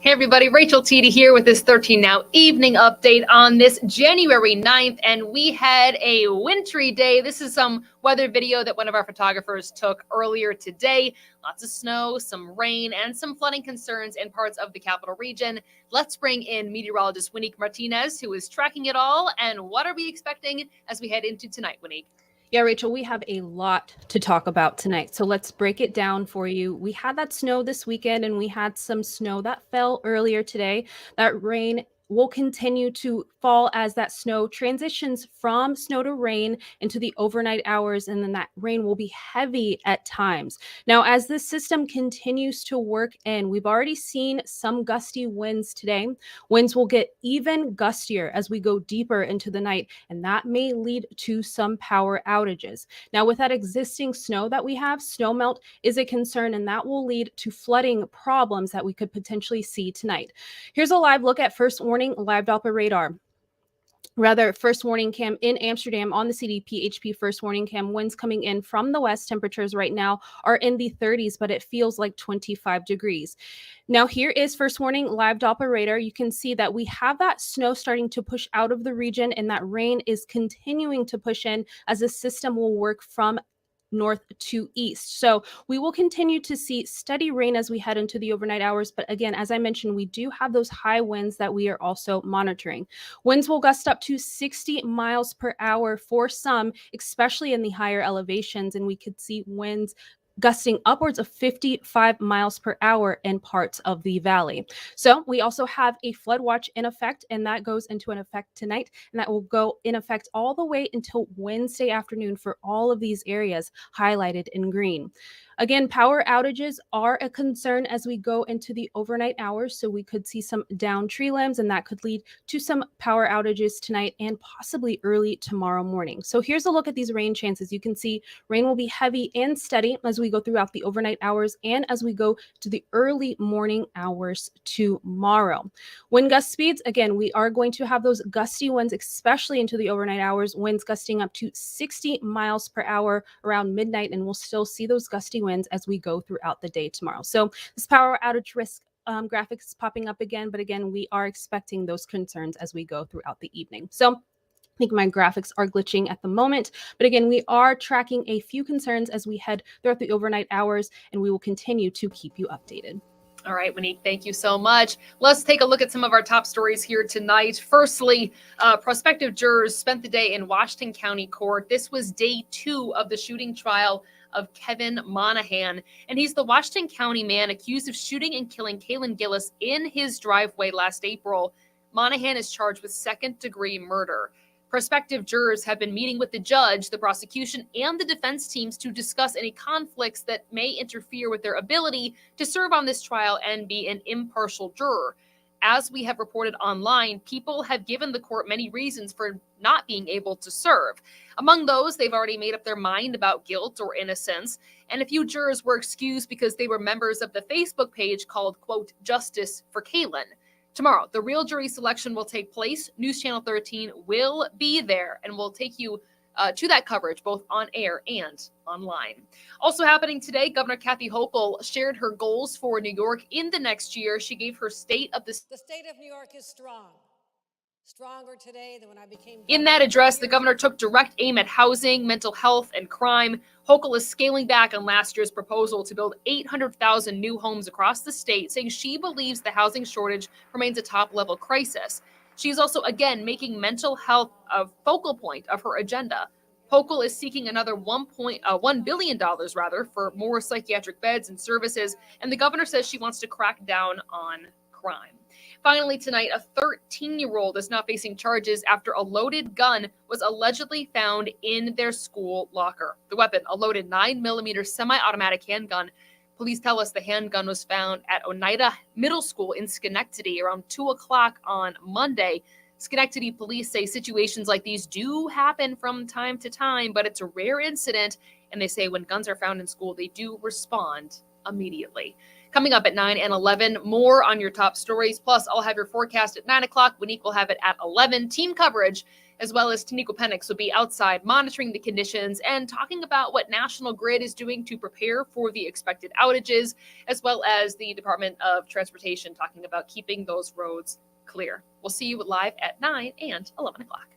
Hey everybody, Rachel Teedy here with this 13 Now evening update on this January 9th, and we had a wintry day. This is some weather video that one of our photographers took earlier today. Lots of snow, some rain, and some flooding concerns in parts of the capital region. Let's bring in meteorologist Winique Martinez, who is tracking it all, and what are we expecting as we head into tonight, Winique? Yeah, Rachel, we have a lot to talk about tonight. So let's break it down for you. We had that snow this weekend and we had some snow that fell earlier today. That rain will continue to fall as that snow transitions from snow to rain into the overnight hours, and then that rain will be heavy at times. Now, as this system continues to work in, we've already seen some gusty winds today. Winds will get even gustier as we go deeper into the night, and that may lead to some power outages. Now, with that existing snow that we have, snow melt is a concern, and that will lead to flooding problems that we could potentially see tonight. Here's a live look at first warning live Doppler radar. First warning cam in Amsterdam on the CDP HP first warning cam. Winds coming in from the west. Temperatures right now are in the 30s, but it feels like 25 degrees. Now, here is first warning live Doppler radar. You can see that we have that snow starting to push out of the region, and that rain is continuing to push in as the system will work from north to east. So we will continue to see steady rain as we head into the overnight hours. But again, as I mentioned, we do have those high winds that we are also monitoring. Winds will gust up to 60 miles per hour for some, especially in the higher elevations. And we could see winds gusting upwards of 55 miles per hour in parts of the valley. So we also have a flood watch in effect, and that goes into an effect tonight, and that will go in effect all the way until Wednesday afternoon for all of these areas highlighted in green. Again, power outages are a concern as we go into the overnight hours, so we could see some downed tree limbs, and that could lead to some power outages tonight and possibly early tomorrow morning. So here's a look at these rain chances. You can see rain will be heavy and steady as we go throughout the overnight hours and as we go to the early morning hours tomorrow. Wind gust speeds, again, we are going to have those gusty winds, especially into the overnight hours, winds gusting up to 60 miles per hour around midnight, and we'll still see those gusty winds as we go throughout the day tomorrow. So this power outage risk graphics is popping up again, but again, we are expecting those concerns as we go throughout the evening. So I think my graphics are glitching at the moment, but again, we are tracking a few concerns as we head throughout the overnight hours, and we will continue to keep you updated. All right, Winique, thank you so much. Let's take a look at some of our top stories here tonight. Firstly, prospective jurors spent the day in Washington County Court. This was day 2 of the shooting trial of Kevin Monahan, and he's the Washington County man accused of shooting and killing Kaylin Gillis in his driveway last April. Monahan is charged with second-degree murder. Prospective jurors have been meeting with the judge, the prosecution, and the defense teams to discuss any conflicts that may interfere with their ability to serve on this trial and be an impartial juror. As we have reported online, people have given the court many reasons for not being able to serve. Among those, they've already made up their mind about guilt or innocence, and a few jurors were excused because they were members of the Facebook page called, quote, Justice for Kaylin. Tomorrow, the real jury selection will take place. News Channel 13 will be there, and we'll take you to that coverage both on air and online. Also happening today, Governor Kathy Hochul shared her goals for New York in the next year. She gave her state of the state of New York is strong. Stronger today than when I became governor. In that address, the governor took direct aim at housing, mental health, and crime. Hochul is scaling back on last year's proposal to build 800,000 new homes across the state, saying she believes the housing shortage remains a top-level crisis. She's also, again, making mental health a focal point of her agenda. Hochul is seeking another $1 billion for more psychiatric beds and services, and the governor says she wants to crack down on crime. Finally, tonight, a 13-year-old is now facing charges after a loaded gun was allegedly found in their school locker. The weapon, a loaded 9mm semi-automatic handgun. Police tell us the handgun was found at Oneida Middle School in Schenectady around 2 o'clock on Monday. Schenectady police say situations like these do happen from time to time, but it's a rare incident, and they say when guns are found in school, they do respond immediately. Coming up at 9 and 11, more on your top stories. Plus, I'll have your forecast at 9 o'clock. Winique will have it at 11. Team coverage as well as Taniqua Penix will be outside monitoring the conditions and talking about what National Grid is doing to prepare for the expected outages, as well as the Department of Transportation talking about keeping those roads clear. We'll see you live at 9 and 11 o'clock.